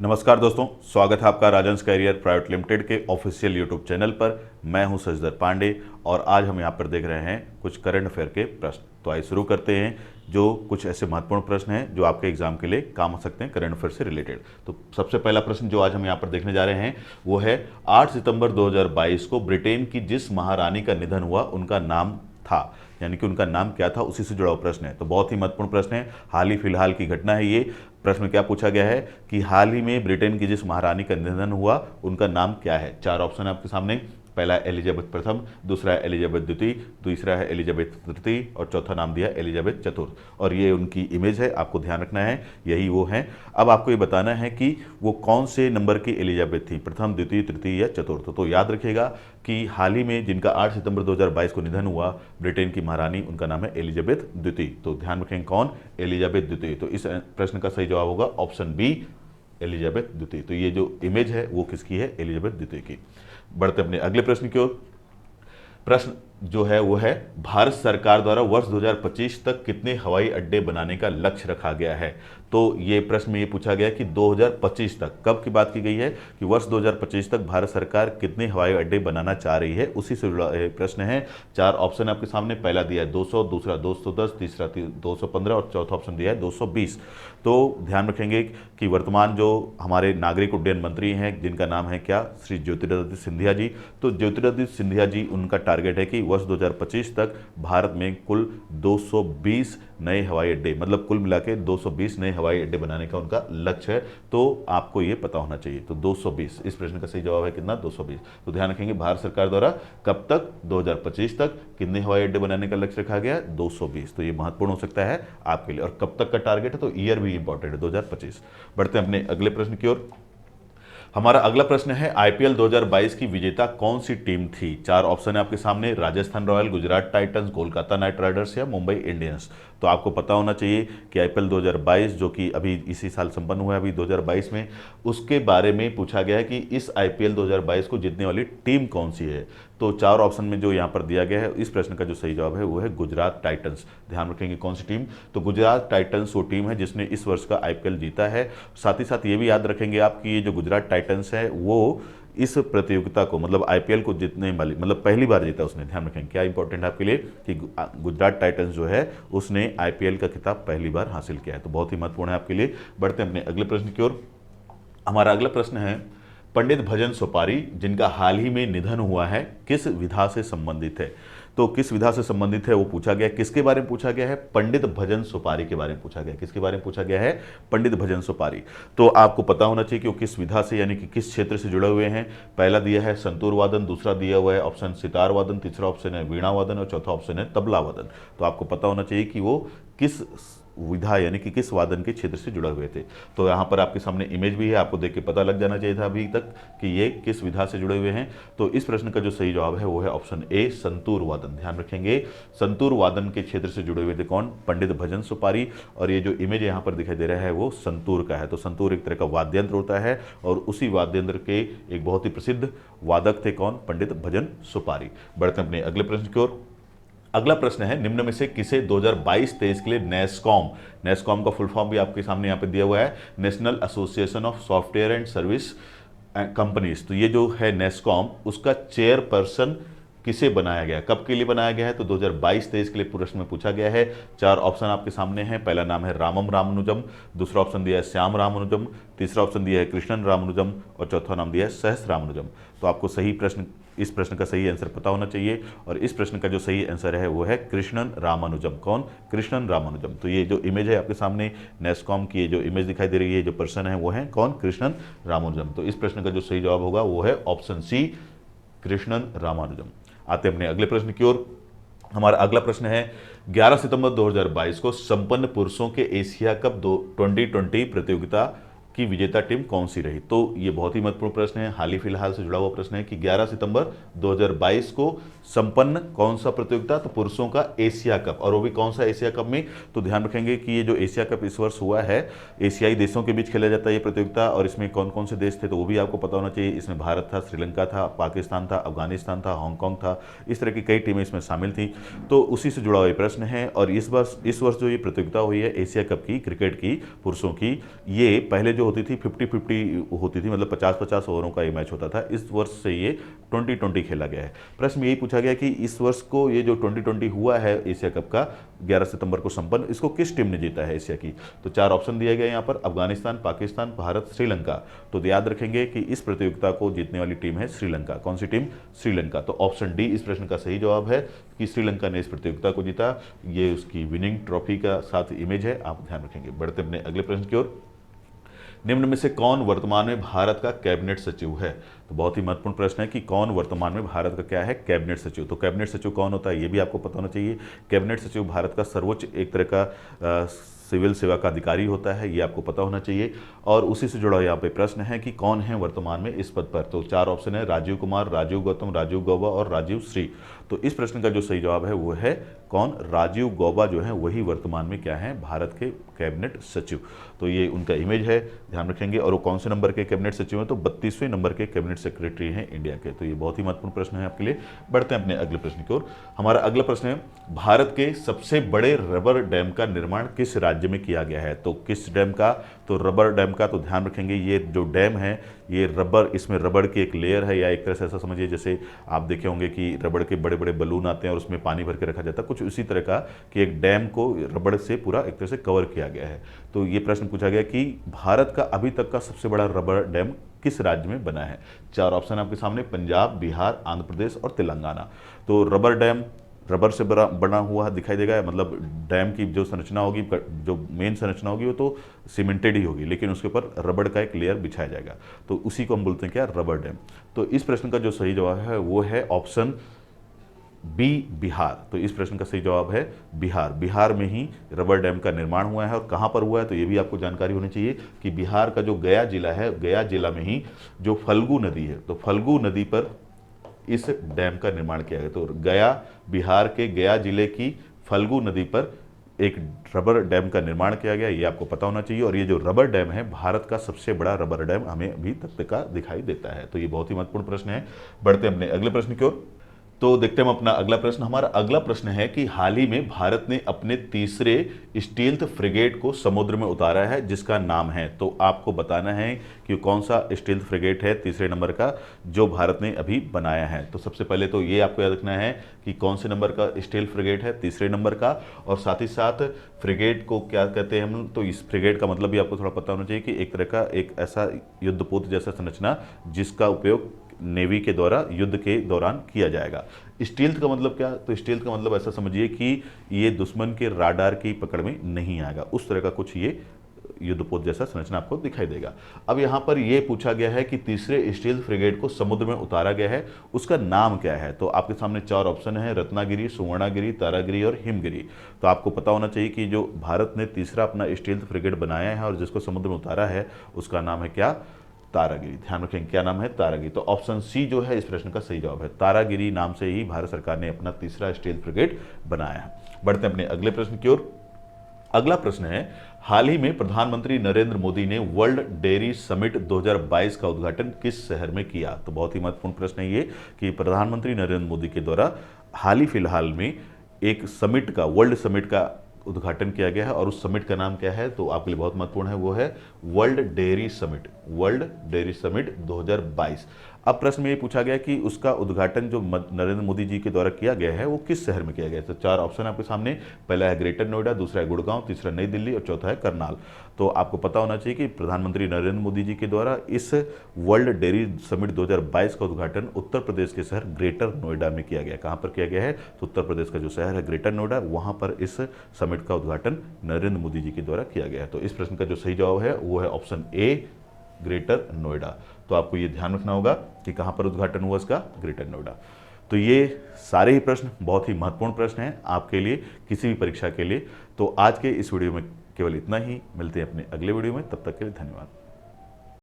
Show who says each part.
Speaker 1: नमस्कार दोस्तों, स्वागत है आपका राजंस कैरियर प्राइवेट लिमिटेड के ऑफिशियल यूट्यूब चैनल पर। मैं हूं शशिधर पांडे और आज हम यहां पर देख रहे हैं कुछ करंट अफेयर के प्रश्न। तो आइए शुरू करते हैं। जो कुछ ऐसे महत्वपूर्ण प्रश्न हैं जो आपके एग्जाम के लिए काम आ सकते हैं करंट अफेयर से रिलेटेड। तो सबसे पहला प्रश्न जो आज हम यहाँ पर देखने जा रहे हैं वो है 8 सितंबर 2022 को ब्रिटेन की जिस महारानी का निधन हुआ उनका नाम था, यानी कि उनका नाम क्या था, उसी से जुड़ा हुआ प्रश्न है। तो बहुत ही महत्वपूर्ण प्रश्न है, हाल ही फिलहाल की घटना है ये। प्रश्न क्या पूछा गया है कि हाल ही में ब्रिटेन की जिस महारानी का निधन हुआ उनका नाम क्या है। चार ऑप्शन है आपके सामने। पहला है एलिजाबेथ प्रथम, दूसरा है एलिजाबेथ द्वितीय, तीसरा है एलिजाबेथ तृतीय और चौथा नाम दिया एलिजाबेथ चतुर्थ। और ये उनकी इमेज है, आपको ध्यान रखना है, यही वो हैं। अब आपको ये बताना है कि वो कौन से नंबर की एलिजाबेथ थी, प्रथम, द्वितीय, तृतीय या चतुर्थ। तो याद रखिएगा कि हाल ही में जिनका 8 सितंबर 2022 को निधन हुआ ब्रिटेन की महारानी, उनका नाम है एलिजाबेथ द्वितीय। तो ध्यान रखें कौन, एलिजाबेथ द्वितीय। तो इस प्रश्न का सही जवाब होगा ऑप्शन बी, एलिजाबेथ द्वितीय। तो ये जो इमेज है वो किसकी है, एलिजाबेथ द्वितीय की। बढ़ते अपने अगले प्रश्न की ओर। प्रश्न जो है वो है भारत सरकार द्वारा वर्ष 2025 तक कितने हवाई अड्डे बनाने का लक्ष्य रखा गया है। तो ये प्रश्न में ये पूछा गया कि 2025 तक, कब की बात की गई है कि वर्ष 2025 तक भारत सरकार कितने हवाई अड्डे बनाना चाह रही है, उसी से जुड़ा प्रश्न है। चार ऑप्शन आपके सामने। पहला दिया है 200, दूसरा 210, तीसरा 215 और चौथा ऑप्शन दिया है 220। तो ध्यान रखेंगे कि वर्तमान जो हमारे नागरिक उड्डयन मंत्री हैं जिनका नाम है क्या, श्री ज्योतिरादित्य सिंधिया जी। तो ज्योतिरादित्य सिंधिया जी, उनका टारगेट है कि वर्ष 2025 तक भारत में कुल 220 नए हवाई अड्डे, मतलब कुल मिला के 220 नए हवाई अड्डे बनाने का उनका लक्ष्य है। तो आपको ये पता होना चाहिए। तो 220 इस प्रश्न का सही जवाब है कितना, 220। तो ध्यान रखेंगे भारत सरकार द्वारा कब तक, 2025 तक कितने हवाई अड्डे बनाने का लक्ष्य रखा गया, 220। तो ये महत्वपूर्ण हो सकता है आपके लिए। और कब तक का टारगेट है, तो ईयर भी इंपॉर्टेंट है, 2025। बढ़ते हैं अपने अगले प्रश्न की ओर। हमारा अगला प्रश्न है आईपीएल 2022 की विजेता कौन सी टीम थी। चार ऑप्शन है आपके सामने, Rajasthan royal, Gujarat Titans, Kolkata night Riders या मुंबई इंडियंस। तो आपको पता होना चाहिए कि आईपीएल 2022 जो कि अभी इसी साल संपन्न हुआ है, अभी 2022 में, उसके बारे में पूछा गया है कि इस आईपीएल 2022 को जीतने वाली टीम कौन सी है। तो चार ऑप्शन में जो यहाँ पर दिया गया है, इस प्रश्न का जो सही जवाब है वो है गुजरात टाइटंस। ध्यान रखेंगे कौन सी टीम, तो गुजरात टाइटंस वो टीम है जिसने इस वर्ष का आईपीएल जीता है। साथ ही साथ ये भी याद रखेंगे आप कि ये जो गुजरात टाइटंस है वो इस प्रतियोगिता को, मतलब आईपीएल को जीतने वाली, मतलब पहली बार जीता उसने। ध्यान रखेंगे क्या इंपॉर्टेंट है आपके लिए कि गुजरात टाइटंस जो है उसने आईपीएल का खिताब पहली बार हासिल किया है। तो बहुत ही महत्वपूर्ण है आपके लिए। बढ़ते हैं अपने अगले प्रश्न की ओर। हमारा अगला प्रश्न है पंडित भजन सुपारी जिनका हाल ही में निधन हुआ है किस विधा से संबंधित है। तो किस विधा से संबंधित है वो पूछा गया। किसके बारे में पूछा गया है, पंडित भजन सुपारी के बारे में पूछा गया। किसके बारे में पूछा गया है, पंडित भजन सुपारी। तो आपको पता होना चाहिए कि वो किस विधा से, यानी कि किस क्षेत्र से जुड़े हुए हैं। पहला दिया है संतूर वादन, दूसरा दिया हुआ है ऑप्शन सितार वादन, तीसरा ऑप्शन है वीणा वादन और चौथा ऑप्शन है तबला वादन। तो आपको पता होना चाहिए कि वो किस विधा यानी कि किस वादन के क्षेत्र से जुड़े हुए थे। तो यहाँ पर आपके सामने इमेज भी है, आपको देख के पता लग जाना चाहिए था अभी तक कि ये किस विधा से जुड़े हुए हैं। तो इस प्रश्न का जो सही जवाब है वो है ऑप्शन ए, संतूर वादन। ध्यान रखेंगे संतूर वादन के क्षेत्र से जुड़े हुए थे कौन, पंडित भजन सुपारी। और ये जो इमेज यहाँ पर दिखाई दे रहा है वो संतूर का है। तो संतूर एक तरह का वाद्य यंत्र होता है और उसी वाद्य यंत्र के एक बहुत ही प्रसिद्ध वादक थे कौन, पंडित भजन सुपारी। बढ़ते हैं अपने अगले प्रश्न की ओर। अगला प्रश्न है निम्न में से किसे 2022-23 के लिए नेस्कॉम का फुल फॉर्म भी आपके सामने यहाँ पे दिया हुआ है, national association of software and service companies. तो ये जो है नेस्कॉम, उसका चेयरपर्सन किसे बनाया गया, कब के लिए बनाया गया है, तो 2022-23 के लिए प्रश्न में पूछा गया है। चार ऑप्शन आपके सामने हैं। पहला नाम है रामम रामानुजम, दूसरा ऑप्शन दिया है श्याम रामानुजम, तीसरा ऑप्शन दिया है कृष्णन रामानुजम और चौथा नाम दिया है सहस रामानुजम। तो आपको सही प्रश्न, इस प्रश्न का सही आंसर पता होना चाहिए और इस प्रश्न का जो सही आंसर है वो है कृष्णन रामानुजम। कौन, कृष्णन रामानुजम। तो ये जो इमेज है आपके सामने नेस्कॉम की, ये जो इमेज दिखाई दे रही है, जो पर्सन है वो है कौन, कृष्णन रामानुजम। तो इस प्रश्न का जो सही जवाब होगा वो है ऑप्शन सी, कृष्णन रामानुजम। आते हैं अपने अगले प्रश्न की ओर। हमारा अगला प्रश्न है 11 सितंबर 2022 को संपन्न पुरुषों के एशिया कप 2020 प्रतियोगिता की विजेता टीम कौन सी रही। तो ये बहुत ही महत्वपूर्ण प्रश्न है, हाल ही फिलहाल से जुड़ा हुआ प्रश्न है कि 11 सितंबर 2022 को संपन्न कौन सा प्रतियोगिता, तो पुरुषों का एशिया कप, और वो भी कौन सा एशिया कप में। तो ध्यान रखेंगे कि ये जो एशिया कप इस वर्ष हुआ है, एशियाई देशों के बीच खेला जाता है ये प्रतियोगिता, और इसमें कौन कौन से देश थे तो वो भी आपको पता होना चाहिए। इसमें भारत था, श्रीलंका था, पाकिस्तान था, अफगानिस्तान था, हांगकांग था, इस तरह की कई टीमें इसमें शामिल थी। तो उसी से जुड़ा हुआ प्रश्न है। और इस वर्ष जो ये प्रतियोगिता हुई है एशिया कप की, क्रिकेट की, पुरुषों की, ये पहले जो होती थी 50-50 होती थी, मतलब 50-50 ओवरों का ये मैच होता था। इस वर्ष से ये 2020 खेला गया है। प्रश्न में यही पूछा गया कि इस वर्ष को ये जो 2020 हुआ है एशिया कप का 11 सितंबर को संपन्न, इसको किस टीम ने जीता है एशिया की। तो 4 ऑप्शन दिए गए यहाँ पर, अफगानिस्तान, पाकिस्तान, भारत, श्रीलंका। तो याद रखेंगे कि इस प्रतियोगिता को जीतने वाली टीम है श्रीलंका। कौन सी टीम? श्रीलंका। तो ऑप्शन डी इस प्रश्न का सही जवाब है कि श्रीलंका ने इस प्रतियोगिता को जीता। ये उसकी विनिंग ट्रॉफी का साथ इमेज है, आप ध्यान रखेंगे। बढ़ते अपने अगले प्रश्न की ओर। निम्न में से कौन वर्तमान में भारत का कैबिनेट सचिव है? तो बहुत ही महत्वपूर्ण प्रश्न है कि कौन वर्तमान में भारत का क्या है, कैबिनेट सचिव। तो कैबिनेट सचिव कौन होता है ये भी आपको पता होना चाहिए। कैबिनेट सचिव भारत का सर्वोच्च एक तरह का सिविल सेवा का अधिकारी होता है, ये आपको पता होना चाहिए। और उसी से जुड़ा यहाँ पे प्रश्न है कि कौन है वर्तमान में इस पद पर। तो 4 ऑप्शन है, राजीव कुमार, राजीव गौतम, राजीव गौबा और राजीव श्री। तो इस प्रश्न का जो सही जवाब है वो है कौन? राजीव गौबा जो है वही वर्तमान में क्या है, भारत के कैबिनेट सचिव। तो ये उनका इमेज है, ध्यान रखेंगे। और वो कौन से नंबर के कैबिनेट सचिव हैं? तो 32वें नंबर के कैबिनेट सेक्रेटरी हैं इंडिया के। तो ये बहुत ही महत्वपूर्ण प्रश्न है आपके लिए। बढ़ते हैं अपने अगले प्रश्न की ओर। हमारा अगला प्रश्न है, भारत के सबसे बड़े रबर डैम का निर्माण किस राज्य में किया गया है? तो किस डैम का? तो रबर डैम का। तो ध्यान रखेंगे ये जो डैम है ये रबर, इसमें रबड़ की एक लेयर है, या एक तरह से ऐसा समझिए जैसे आप देखे होंगे कि रबड़ के बड़े बड़े बलून आते हैं और उसमें पानी भर के रखा जाता है, कुछ उसी तरह का कि एक डैम को रबड़ से पूरा एक तरह से कवर किया गया है। तो ये प्रश्न पूछा गया कि भारत का अभी तक का सबसे बड़ा रबर डैम किस राज्य में बना है। 4 ऑप्शन आपके सामने, पंजाब, बिहार, आंध्र प्रदेश और तेलंगाना। तो रबर डैम रबर से बना हुआ दिखाई देगा, मतलब डैम की जो संरचना होगी, जो मेन संरचना होगी वो तो सीमेंटेड ही होगी, लेकिन उसके ऊपर रबड़ का एक लेयर बिछाया जाएगा। तो उसी को हम बोलते हैं क्या, रबर डैम। तो इस प्रश्न का जो सही जवाब है वो है ऑप्शन बी, बिहार। तो इस प्रश्न का सही जवाब है बिहार। बिहार में ही रबर डैम का निर्माण हुआ है। और कहाँ पर हुआ है तो ये भी आपको जानकारी होनी चाहिए कि बिहार का जो गया जिला है, गया जिला में ही जो फल्गु नदी है, तो फल्गु नदी पर इस डैम का निर्माण किया गया। तो गया, बिहार के गया जिले की फल्गु नदी पर एक रबर डैम का निर्माण किया गया, ये आपको पता होना चाहिए। और ये जो रबर डैम है भारत का सबसे बड़ा रबर डैम हमें अभी तक का दिखाई देता है। तो ये बहुत ही महत्वपूर्ण प्रश्न है। बढ़ते हैं अपने अगले प्रश्न की ओर। तो देखते हैं हम अपना अगला प्रश्न। हमारा अगला प्रश्न है कि हाल ही में भारत ने अपने तीसरे स्टील्थ फ्रिगेट को समुद्र में उतारा है, जिसका नाम है। तो आपको बताना है कि कौन सा स्टील्थ फ्रिगेट है तीसरे नंबर का जो भारत ने अभी बनाया है। तो सबसे पहले तो ये आपको याद रखना है कि कौन से नंबर का स्टील्थ फ्रिगेट है, तीसरे नंबर का। और साथ ही साथ फ्रिगेट को क्या कहते हैं हम, तो इस फ्रिगेट का मतलब भी आपको थोड़ा पता होना चाहिए कि एक तरह का एक ऐसा युद्धपोत जैसा संरचना जिसका उपयोग नेवी के द्वारा युद्ध के दौरान किया जाएगा। स्टील्थ का मतलब क्या? तो स्टील्थ का मतलब ऐसा समझिए कि ये दुश्मन के राडार की पकड़ में नहीं आएगा, उस तरह का कुछ ये युद्धपोत जैसा संरचना आपको दिखाई देगा। अब यहाँ पर यह पूछा गया है कि तीसरे स्टील्थ फ्रिगेट को समुद्र में उतारा गया है, उसका नाम क्या है। तो आपके सामने 4 ऑप्शन है, रत्नागिरी, सुवर्णागिरी, तारागिरी और हिमगिरी। तो आपको पता होना चाहिए कि जो भारत ने तीसरा अपना स्टील्थ फ्रिगेट बनाया है और जिसको समुद्र में उतारा है उसका नाम है क्या, तारागिरी। ध्यान रखें क्या नाम है, तारागिरी। तो ऑप्शन सी जो है इस प्रश्न का सही जवाब है। तारागिरी नाम से ही भारत सरकार ने अपना तीसरा स्टील्थ फ्रिगेट बनाया है। बढ़ते हैं अपने अगले प्रश्न की ओर। अगला प्रश्न है, हाल ही में प्रधानमंत्री नरेंद्र मोदी ने वर्ल्ड डेयरी समिट 2022 का उद्घाटन किस शहर में किया। तो बहुत ही महत्वपूर्ण प्रश्न है ये कि प्रधानमंत्री नरेंद्र मोदी के द्वारा हाल ही फिलहाल में एक समिट का, वर्ल्ड समिट का उद्घाटन किया गया है। और उस समिट का नाम क्या है तो आपके लिए बहुत महत्वपूर्ण है, वो है world dairy summit, world dairy summit 2022। अब प्रश्न में ये पूछा गया कि उसका उद्घाटन जो नरेंद्र मोदी जी के द्वारा किया गया है वो किस शहर में किया गया है। तो 4 ऑप्शन आपके सामने, पहला है ग्रेटर नोएडा, दूसरा है गुड़गांव, तीसरा नई दिल्ली और चौथा है करनाल। तो आपको पता होना चाहिए कि प्रधानमंत्री नरेंद्र मोदी जी के द्वारा इस वर्ल्ड डेयरी समिट 2022 का उद्घाटन उत्तर प्रदेश के शहर ग्रेटर नोएडा में किया गया। कहाँ पर किया गया है तो उत्तर प्रदेश का जो शहर है ग्रेटर नोएडा, वहाँ पर इस समिट का उद्घाटन नरेंद्र मोदी जी के द्वारा किया गया है। तो इस प्रश्न का जो सही जवाब है वो है ऑप्शन ए, ग्रेटर नोएडा। तो आपको ये ध्यान रखना होगा कि कहाँ पर उद्घाटन हुआ इसका, ग्रेटर नोएडा। तो ये सारे ही प्रश्न बहुत ही महत्वपूर्ण प्रश्न हैं आपके लिए किसी भी परीक्षा के लिए। तो आज के इस वीडियो में केवल इतना ही, मिलते हैं अपने अगले वीडियो में, तब तक के लिए धन्यवाद।